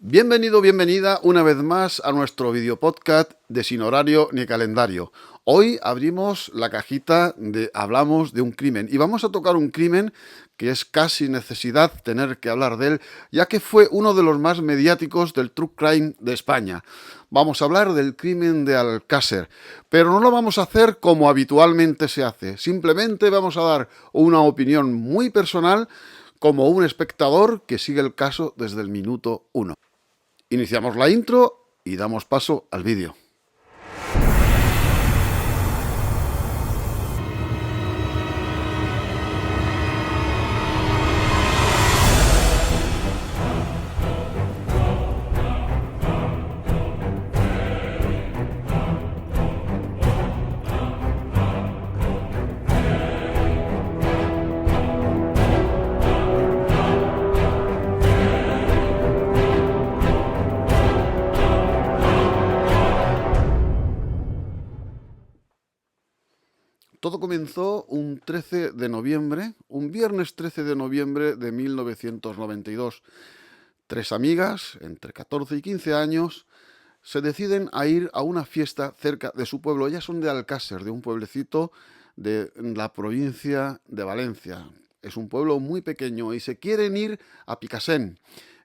Bienvenido, bienvenida una vez más a nuestro video podcast de Sin Horario ni Calendario. Hoy abrimos la cajita de Hablamos de un crimen y vamos a tocar un crimen que es casi necesidad tener que hablar de él, ya que fue uno de los más mediáticos del true crime de España. Vamos a hablar del crimen de Alcácer, pero no lo vamos a hacer como habitualmente se hace. Simplemente vamos a dar una opinión muy personal como un espectador que sigue el caso desde el minuto 1. Iniciamos la intro y damos paso al vídeo. Todo comenzó un 13 de noviembre, un viernes 13 de noviembre de 1992. Tres amigas, entre 14 y 15 años, se deciden a ir a una fiesta cerca de su pueblo. Ellas son de Alcácer, de un pueblecito de la provincia de Valencia. Es un pueblo muy pequeño y se quieren ir a Picassent.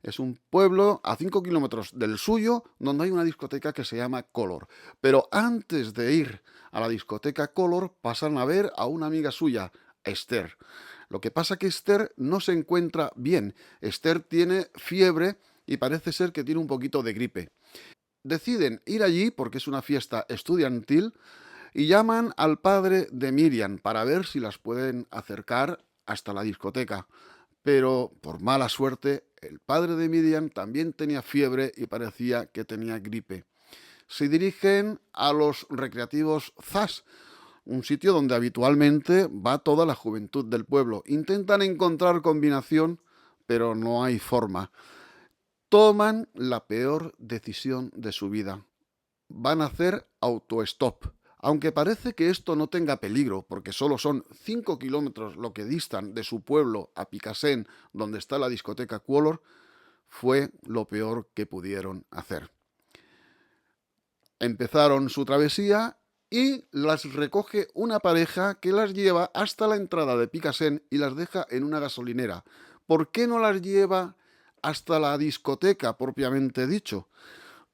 Es un pueblo a 5 kilómetros del suyo, donde hay una discoteca que se llama Color. Pero antes de ir a la discoteca Color, pasan a ver a una amiga suya, Esther. Lo que pasa que Esther no se encuentra bien. Esther tiene fiebre y parece ser que tiene un poquito de gripe. Deciden ir allí porque es una fiesta estudiantil y llaman al padre de Miriam para ver si las pueden acercar hasta la discoteca. Pero, por mala suerte, el padre de Miriam también tenía fiebre y parecía que tenía gripe. Se dirigen a los recreativos ZAS, un sitio donde habitualmente va toda la juventud del pueblo. Intentan encontrar combinación, pero no hay forma. Toman la peor decisión de su vida. Van a hacer autostop. Aunque parece que esto no tenga peligro, porque solo son 5 kilómetros lo que distan de su pueblo a Picassent, donde está la discoteca Color, fue lo peor que pudieron hacer. Empezaron su travesía y las recoge una pareja que las lleva hasta la entrada de Picassent y las deja en una gasolinera. ¿Por qué no las lleva hasta la discoteca propiamente dicho?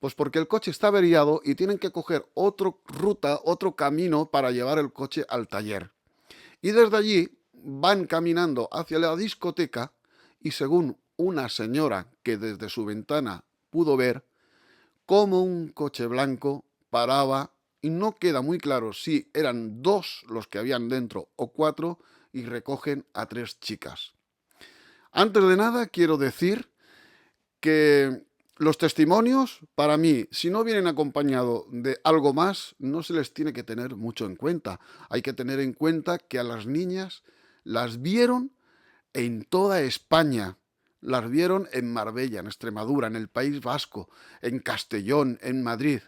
Pues porque el coche está averiado y tienen que coger otra ruta, otro camino para llevar el coche al taller. Y desde allí van caminando hacia la discoteca y según una señora que desde su ventana pudo ver, como un coche blanco paraba y no queda muy claro si eran dos los que habían dentro o cuatro y recogen a tres chicas. Antes de nada quiero decir que los testimonios, para mí, si no vienen acompañados de algo más, no se les tiene que tener mucho en cuenta. Hay que tener en cuenta que a las niñas las vieron en toda España. Las vieron en Marbella, en Extremadura, en el País Vasco, en Castellón, en Madrid.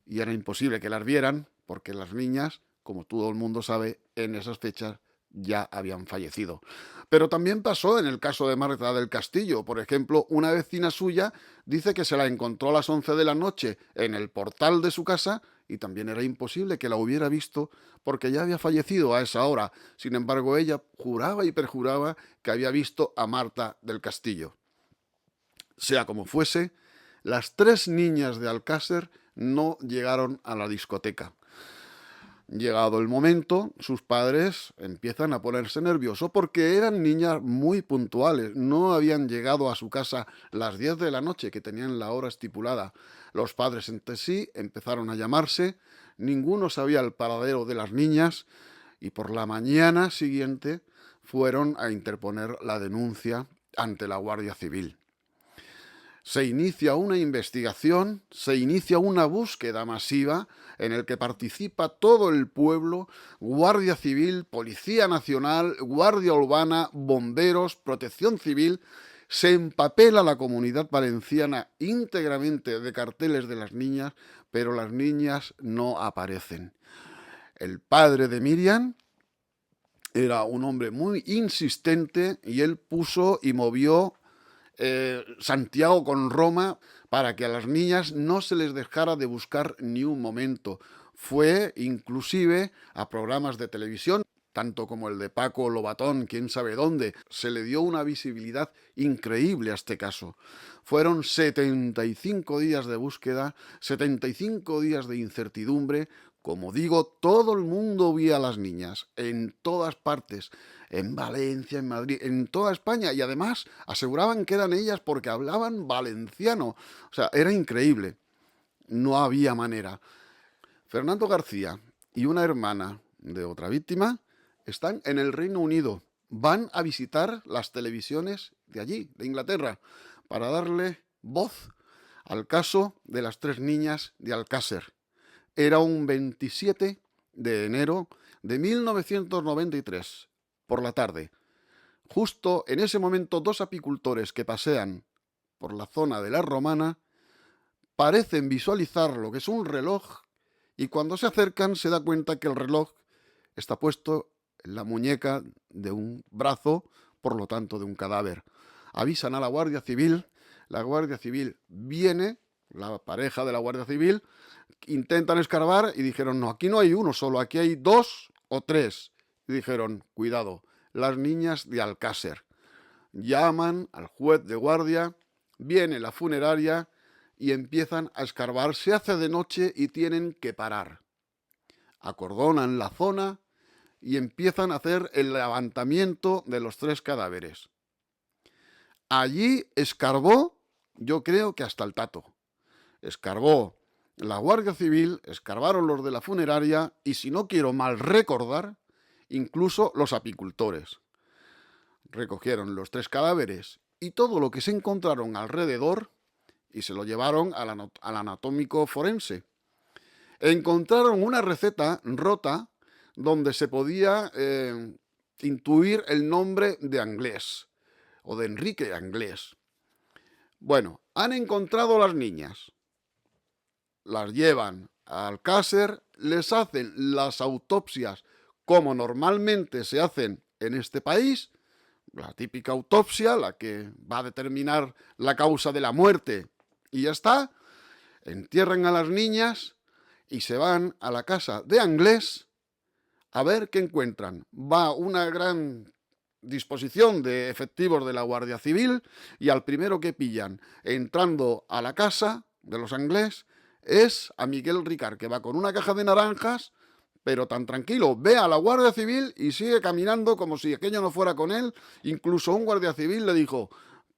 Y era imposible que las vieran porque las niñas, como todo el mundo sabe, en esas fechas ya habían fallecido. Pero también pasó en el caso de Marta del Castillo. Por ejemplo, una vecina suya dice que se la encontró a las 11 de la noche en el portal de su casa y también era imposible que la hubiera visto porque ya había fallecido a esa hora. Sin embargo, ella juraba y perjuraba que había visto a Marta del Castillo. Sea como fuese, las tres niñas de Alcácer no llegaron a la discoteca. Llegado el momento, sus padres empiezan a ponerse nerviosos porque eran niñas muy puntuales. No habían llegado a su casa las 10 de la noche, que tenían la hora estipulada. Los padres entre sí empezaron a llamarse, ninguno sabía el paradero de las niñas y por la mañana siguiente fueron a interponer la denuncia ante la Guardia Civil. Se inicia una investigación, se inicia una búsqueda masiva en el que participa todo el pueblo, Guardia Civil, Policía Nacional, Guardia Urbana, bomberos, Protección Civil. Se empapela la comunidad valenciana íntegramente de carteles de las niñas, pero las niñas no aparecen. El padre de Miriam era un hombre muy insistente y él puso y movió Santiago con Roma, para que a las niñas no se les dejara de buscar ni un momento. Fue inclusive a programas de televisión, tanto como el de Paco Lobatón, quién sabe dónde, se le dio una visibilidad increíble a este caso. Fueron 75 días de búsqueda, 75 días de incertidumbre. Como digo, todo el mundo vía a las niñas, en todas partes, en Valencia, en Madrid, en toda España, y además aseguraban que eran ellas porque hablaban valenciano. O sea, era increíble. No había manera. Fernando García y una hermana de otra víctima están en el Reino Unido. Van a visitar las televisiones de allí, de Inglaterra, para darle voz al caso de las 3 niñas de Alcácer. Era un 27 de enero de 1993, por la tarde. Justo en ese momento, 2 apicultores que pasean por la zona de la Romana parecen visualizar lo que es un reloj, y cuando se acercan se da cuenta que el reloj está puesto en la muñeca de un brazo, por lo tanto de un cadáver. Avisan a la Guardia Civil, la Guardia Civil viene, la pareja de la Guardia Civil, intentan escarbar y dijeron, no, aquí no hay uno solo, aquí hay 2 o 3. Y dijeron, cuidado, las niñas de Alcácer. Llaman al juez de guardia, viene la funeraria y empiezan a escarbar. Se hace de noche y tienen que parar. Acordonan la zona y empiezan a hacer el levantamiento de los 3 cadáveres. Allí escarbó, yo creo que hasta el tato. Escarbó la Guardia Civil, escarbaron los de la funeraria y, si no quiero mal recordar, incluso los apicultores. Recogieron los 3 cadáveres y todo lo que se encontraron alrededor y se lo llevaron al anatómico forense. Encontraron una receta rota donde se podía intuir el nombre de Anglés o de Enrique Anglés. Bueno, han encontrado las niñas, las llevan a Alcácer, les hacen las autopsias como normalmente se hacen en este país, la típica autopsia, la que va a determinar la causa de la muerte, y ya está. Entierran a las niñas y se van a la casa de Anglés a ver qué encuentran. Va una gran disposición de efectivos de la Guardia Civil y al primero que pillan entrando a la casa de los Anglés es a Miguel Ricard, que va con una caja de naranjas, pero tan tranquilo, ve a la Guardia Civil y sigue caminando como si aquello no fuera con él. Incluso un guardia civil le dijo,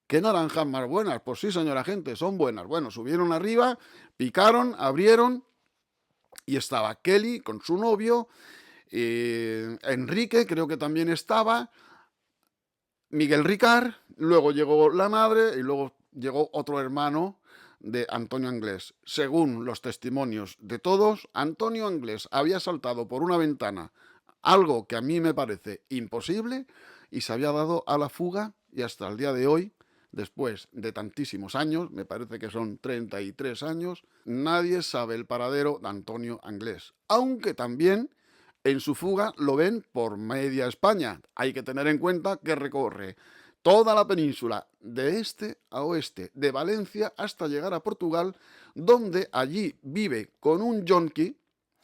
¿qué naranjas más buenas? Pues sí, señora agente, son buenas. Bueno, subieron arriba, picaron, abrieron y estaba Kelly con su novio, Enrique creo que también estaba, Miguel Ricard, luego llegó la madre y luego llegó otro hermano de Antonio Anglés. Según los testimonios de todos, Antonio Anglés había saltado por una ventana, algo que a mí me parece imposible, y se había dado a la fuga, y hasta el día de hoy, después de tantísimos años, me parece que son 33 años, nadie sabe el paradero de Antonio Anglés. Aunque también en su fuga lo ven por media España. Hay que tener en cuenta que recorre toda la península de este a oeste, de Valencia hasta llegar a Portugal, donde allí vive con un yonki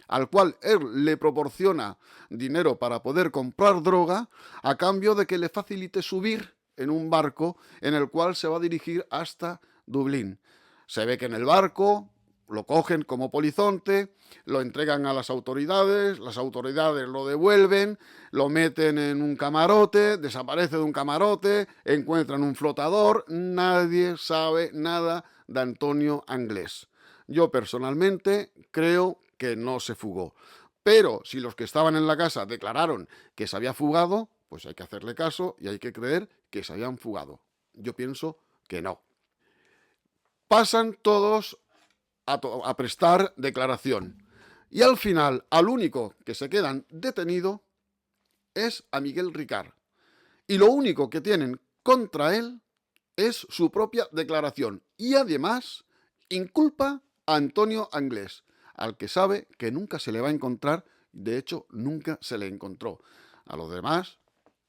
al cual él le proporciona dinero para poder comprar droga a cambio de que le facilite subir en un barco en el cual se va a dirigir hasta Dublín. Se ve que en el barco lo cogen como polizonte, lo entregan a las autoridades lo devuelven, lo meten en un camarote, desaparece de un camarote, encuentran un flotador, nadie sabe nada de Antonio Anglés. Yo personalmente creo que no se fugó. Pero si los que estaban en la casa declararon que se había fugado, pues hay que hacerle caso y hay que creer que se habían fugado. Yo pienso que no. Pasan todos a prestar declaración. Y al final, al único que se quedan detenido es a Miguel Ricard. Y lo único que tienen contra él es su propia declaración. Y además inculpa a Antonio Anglés, al que sabe que nunca se le va a encontrar. De hecho, nunca se le encontró. A los demás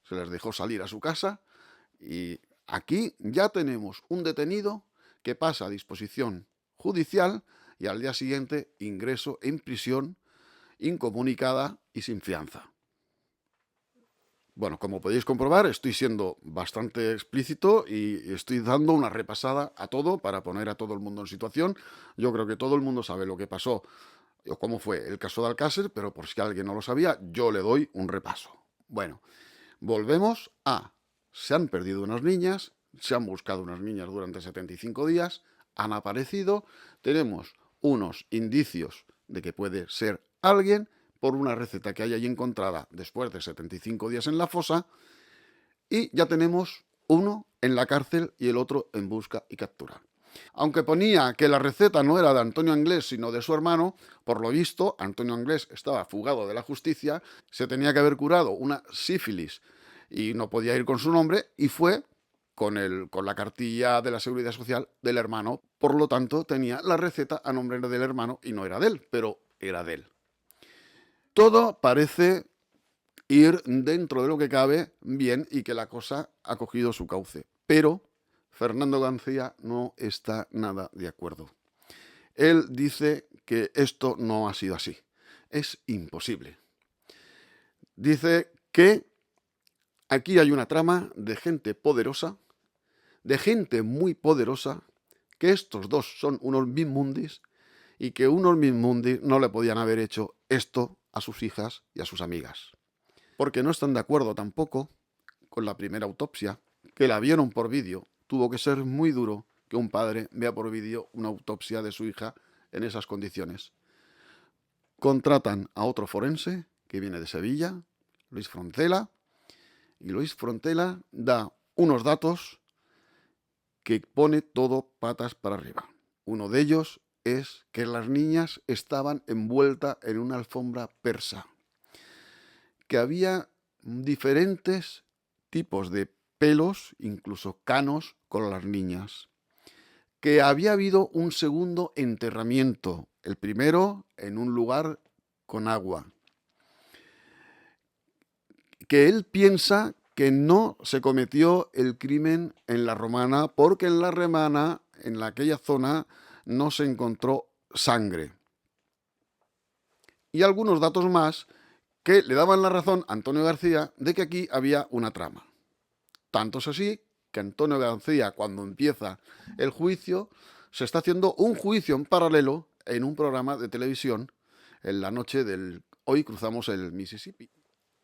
se les dejó salir a su casa y Aquí ya tenemos un detenido que pasa a disposición judicial y al día siguiente ingreso en prisión incomunicada y sin fianza. Bueno, como podéis comprobar, estoy siendo bastante explícito y estoy dando una repasada a todo para poner a todo el mundo en situación. Yo creo que todo el mundo sabe lo que pasó o cómo fue el caso de Alcácer, pero por si alguien no lo sabía, yo le doy un repaso. Bueno, volvemos a... Se han perdido unas niñas, se han buscado unas niñas durante 75 días, han aparecido, tenemos unos indicios de que puede ser alguien por una receta que hay ahí encontrada después de 75 días en la fosa, y ya tenemos uno en la cárcel y el otro en busca y captura. Aunque ponía que la receta no era de Antonio Anglés, sino de su hermano, por lo visto, Antonio Anglés estaba fugado de la justicia, se tenía que haber curado una sífilis y no podía ir con su nombre, y fue con la cartilla de la Seguridad Social del hermano. Por lo tanto, tenía la receta a nombre del hermano y no era de él, pero era de él. Todo parece ir dentro de lo que cabe bien y que la cosa ha cogido su cauce. Pero Fernando García no está nada de acuerdo. Él dice que esto no ha sido así. Es imposible. Dice que aquí hay una trama de gente poderosa, de gente muy poderosa, que estos dos son unos minmundis y que unos minmundis no le podían haber hecho esto a sus hijas y a sus amigas. Porque no están de acuerdo tampoco con la primera autopsia, que la vieron por vídeo. Tuvo que ser muy duro que un padre vea por vídeo una autopsia de su hija en esas condiciones. Contratan a otro forense que viene de Sevilla, Luis Frontela, y Luis Frontela da unos datos que pone todo patas para arriba. Uno de ellos es que las niñas estaban envueltas en una alfombra persa, que había diferentes tipos de pelos, incluso canos, con las niñas, que había habido un segundo enterramiento, el primero en un lugar con agua, que él piensa que no se cometió el crimen en la Romana porque en la Romana, en aquella zona, no se encontró sangre. Y algunos datos más que le daban la razón a Antonio García de que aquí había una trama. Tanto es así que Antonio García, cuando empieza el juicio, se está haciendo un juicio en paralelo en un programa de televisión en la noche del Hoy cruzamos el Mississippi.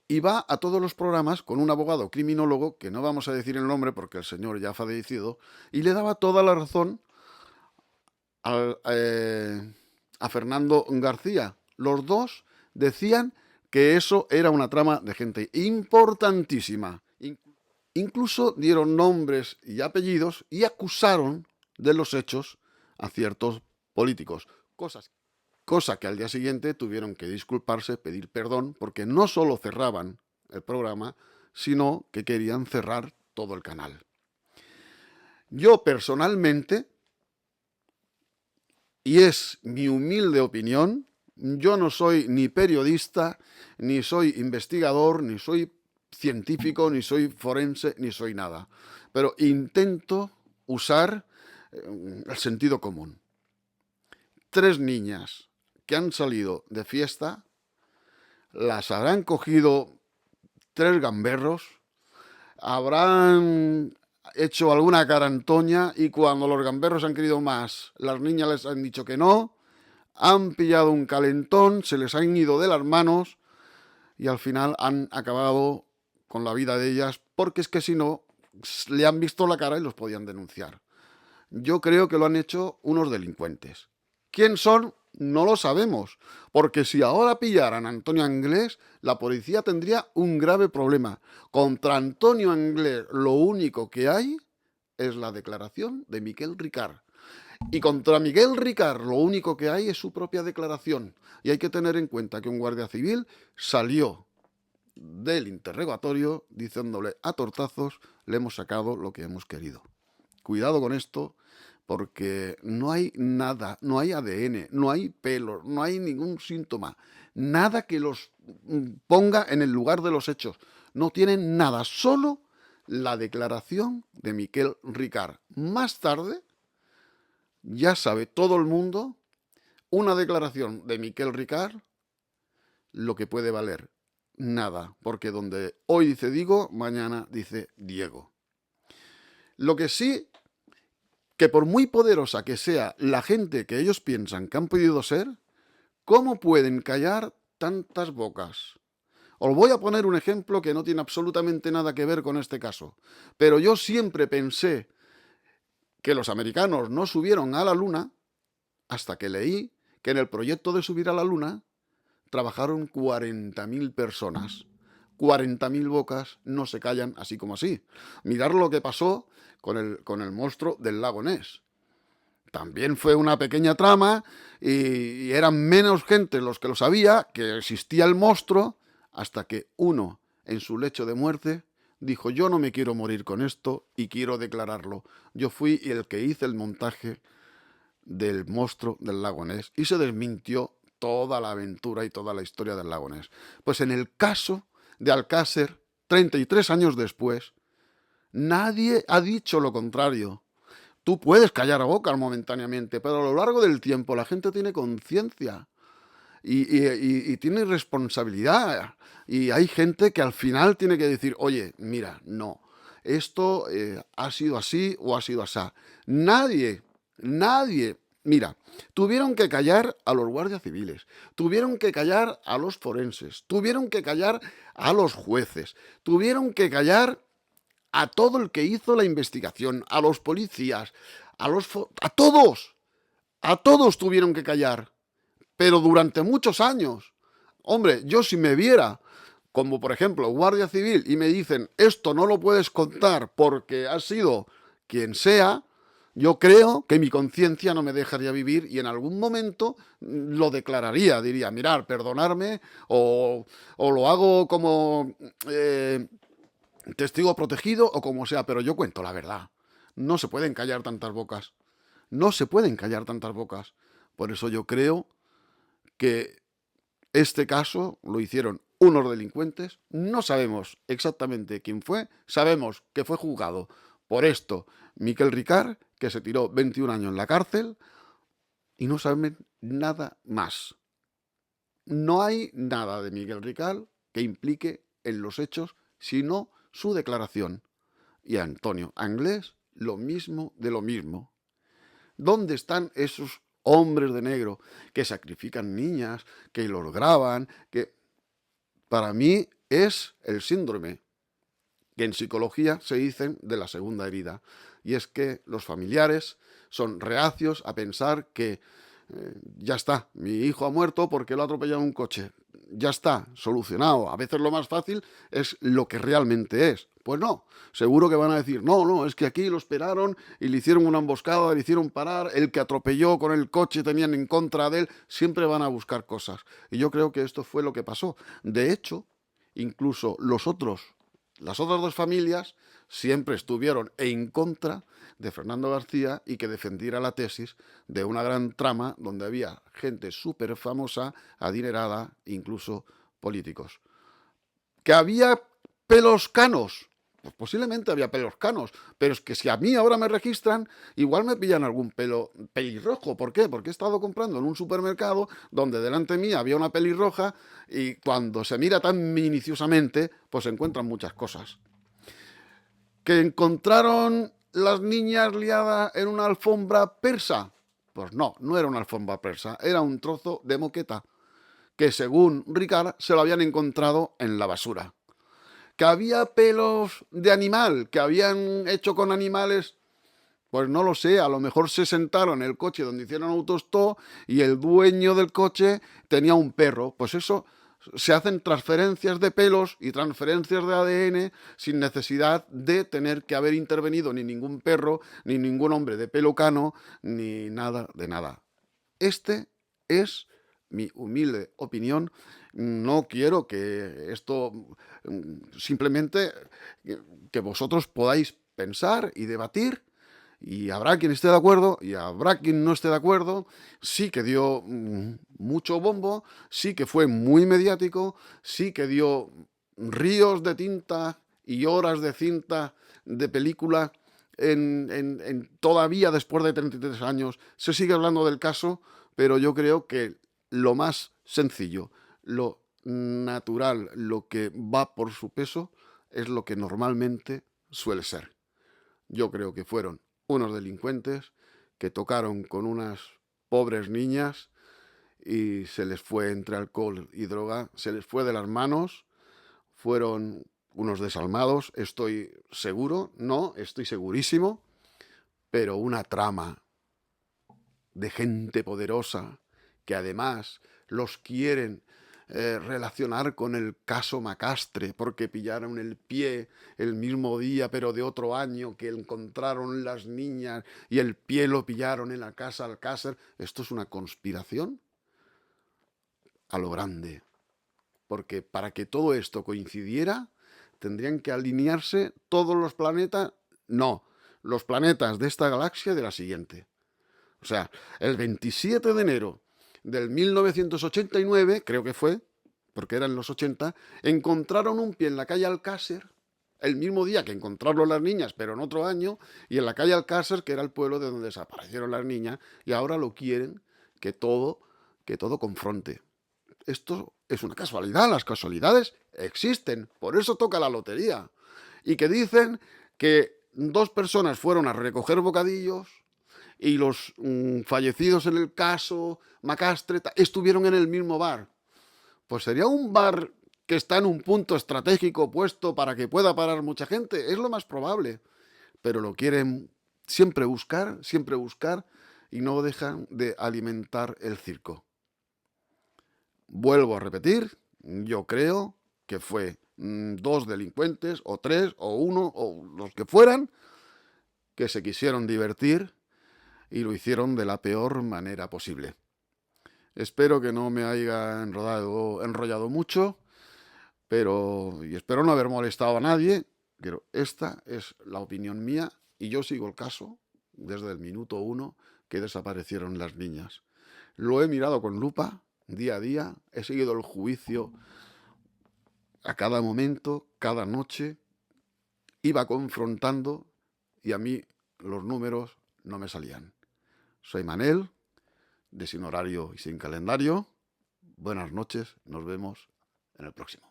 Y va a todos los programas con un abogado criminólogo, que no vamos a decir el nombre porque el señor ya ha fallecido, y le daba toda la razón a Fernando García. Los dos decían que eso era una trama de gente importantísima. Incluso dieron nombres y apellidos y acusaron de los hechos a ciertos políticos. Cosa que al día siguiente tuvieron que disculparse, pedir perdón, porque no solo cerraban el programa, sino que querían cerrar todo el canal. Yo personalmente, y es mi humilde opinión, yo no soy ni periodista, ni soy investigador, ni soy científico, ni soy forense, ni soy nada. Pero intento usar el sentido común. 3 niñas que han salido de fiesta, las habrán cogido 3 gamberros, habrán hecho alguna carantoña y cuando los gamberros han querido más, las niñas les han dicho que no, han pillado un calentón, se les han ido de las manos y al final han acabado con la vida de ellas, porque es que si no, le han visto la cara y los podían denunciar. Yo creo que lo han hecho unos delincuentes. ¿Quién son? No lo sabemos, porque si ahora pillaran a Antonio Anglés, la policía tendría un grave problema. Contra Antonio Anglés lo único que hay es la declaración de Miquel Ricard. Y contra Miguel Ricard lo único que hay es su propia declaración. Y hay que tener en cuenta que un guardia civil salió del interrogatorio diciéndole a tortazos, le hemos sacado lo que hemos querido. Cuidado con esto, porque no hay nada, no hay ADN, no hay pelos, no hay ningún síntoma, nada que los ponga en el lugar de los hechos. No tienen nada, solo la declaración de Miquel Ricard. Más tarde, ya sabe todo el mundo, una declaración de Miquel Ricard lo que puede valer. Nada, porque donde hoy dice Diego, mañana dice Diego. Lo que sí, que por muy poderosa que sea la gente que ellos piensan que han podido ser, ¿cómo pueden callar tantas bocas? Os voy a poner un ejemplo que no tiene absolutamente nada que ver con este caso, pero yo siempre pensé que los americanos no subieron a la Luna hasta que leí que en el proyecto de subir a la Luna trabajaron 40.000 personas. 40.000 bocas no se callan así como así. Mirad lo que pasó con el monstruo del lago Ness. También fue una pequeña trama y eran menos gente los que lo sabía, que existía el monstruo, hasta que uno, en su lecho de muerte, dijo: yo no me quiero morir con esto y quiero declararlo. Yo fui el que hice el montaje del monstruo del lago Ness y se desmintió toda la aventura y toda la historia del lago Ness. Pues en el caso de Alcácer, 33 años después, nadie ha dicho lo contrario. Tú puedes callar bocas momentáneamente, pero a lo largo del tiempo la gente tiene conciencia y tiene responsabilidad. Y hay gente que al final tiene que decir: oye, mira, no, esto ha sido así o ha sido así. Nadie, mira, tuvieron que callar a los guardias civiles, tuvieron que callar a los forenses, tuvieron que callar a los jueces, tuvieron que callar a todo el que hizo la investigación, a los policías, a todos tuvieron que callar, pero durante muchos años. Hombre, yo si me viera, como por ejemplo Guardia Civil, y me dicen: esto no lo puedes contar porque has sido quien sea, yo creo que mi conciencia no me dejaría vivir y en algún momento lo declararía, diría: mirad, perdonarme, o lo hago como testigo protegido o como sea, pero yo cuento la verdad. No se pueden callar tantas bocas. No se pueden callar tantas bocas. Por eso yo creo que este caso lo hicieron unos delincuentes. No sabemos exactamente quién fue. Sabemos que fue juzgado por esto Miquel Ricard, que se tiró 21 años en la cárcel, y no saben nada más. No hay nada de Miquel Ricard que implique en los hechos, sino su declaración. Y a Antonio Anglés, lo mismo de lo mismo. ¿Dónde están esos hombres de negro que sacrifican niñas, que los graban, que para mí es el síndrome que en psicología se dicen de la segunda herida? Y es que los familiares son reacios a pensar que ya está, mi hijo ha muerto porque lo ha atropellado un coche. Ya está, solucionado. A veces lo más fácil es lo que realmente es. Pues no, seguro que van a decir: no, es que aquí lo esperaron y le hicieron una emboscada, le hicieron parar, el que atropelló con el coche tenían en contra de él. Siempre van a buscar cosas. Y yo creo que esto fue lo que pasó. De hecho, incluso las otras dos familias siempre estuvieron en contra de Fernando García y que defendiera la tesis de una gran trama donde había gente súper famosa, adinerada, incluso políticos. ¿Que había pelos canos? Pues posiblemente había pelos canos, pero es que si a mí ahora me registran, igual me pillan algún pelo pelirrojo. ¿Por qué? Porque he estado comprando en un supermercado donde delante mí había una pelirroja y cuando se mira tan minuciosamente, pues se encuentran muchas cosas. ¿Que encontraron las niñas liadas en una alfombra persa? Pues no, no era una alfombra persa, era un trozo de moqueta que según Ricard se lo habían encontrado en la basura. ¿Que había pelos de animal que habían hecho con animales? Pues no lo sé, a lo mejor se sentaron en el coche donde hicieron autostop y el dueño del coche tenía un perro. Pues eso, se hacen transferencias de pelos y transferencias de ADN sin necesidad de tener que haber intervenido ni ningún perro, ni ningún hombre de pelo cano, ni nada de nada. Este es mi humilde opinión. No quiero que esto simplemente que vosotros podáis pensar y debatir, y habrá quien esté de acuerdo y habrá quien no esté de acuerdo. Sí que dio mucho bombo, sí que fue muy mediático, sí que dio ríos de tinta y horas de cinta, de película, todavía después de 33 años, se sigue hablando del caso, pero yo creo que lo más sencillo, lo natural, lo que va por su peso, es lo que normalmente suele ser. Yo creo que fueron unos delincuentes que tocaron con unas pobres niñas y se les fue entre alcohol y droga, se les fue de las manos, fueron unos desalmados, estoy seguro, no, estoy segurísimo, pero una trama de gente poderosa que además los quieren relacionar con el caso Macastre, porque pillaron el pie el mismo día, pero de otro año, que encontraron las niñas y el pie lo pillaron en la casa Alcácer. Esto es una conspiración a lo grande, porque para que todo esto coincidiera, tendrían que alinearse todos los planetas, no, los planetas de esta galaxia y de la siguiente. O sea, el 27 de enero del 1989, creo que fue, porque eran los 80, encontraron un pie en la calle Alcácer, el mismo día que encontraron las niñas, pero en otro año, y en la calle Alcácer, que era el pueblo de donde desaparecieron las niñas, y ahora lo quieren que todo confronte. Esto es una casualidad, las casualidades existen, por eso toca la lotería. Y que dicen que dos personas fueron a recoger bocadillos y los fallecidos en el caso Macastre estuvieron en el mismo bar. Pues sería un bar que está en un punto estratégico puesto para que pueda parar mucha gente, es lo más probable. Pero lo quieren siempre buscar y no dejan de alimentar el circo. Vuelvo a repetir, yo creo que fue dos delincuentes, o tres, o uno, o los que fueran, que se quisieron divertir y lo hicieron de la peor manera posible. Espero que no me haya enrollado mucho, y espero no haber molestado a nadie, pero esta es la opinión mía y yo sigo el caso desde el minuto 1 que desaparecieron las niñas. Lo he mirado con lupa día a día, he seguido el juicio a cada momento, cada noche, iba confrontando y a mí los números no me salían. Soy Manel, de Sin Horario y Sin Calendario. Buenas noches, nos vemos en el próximo.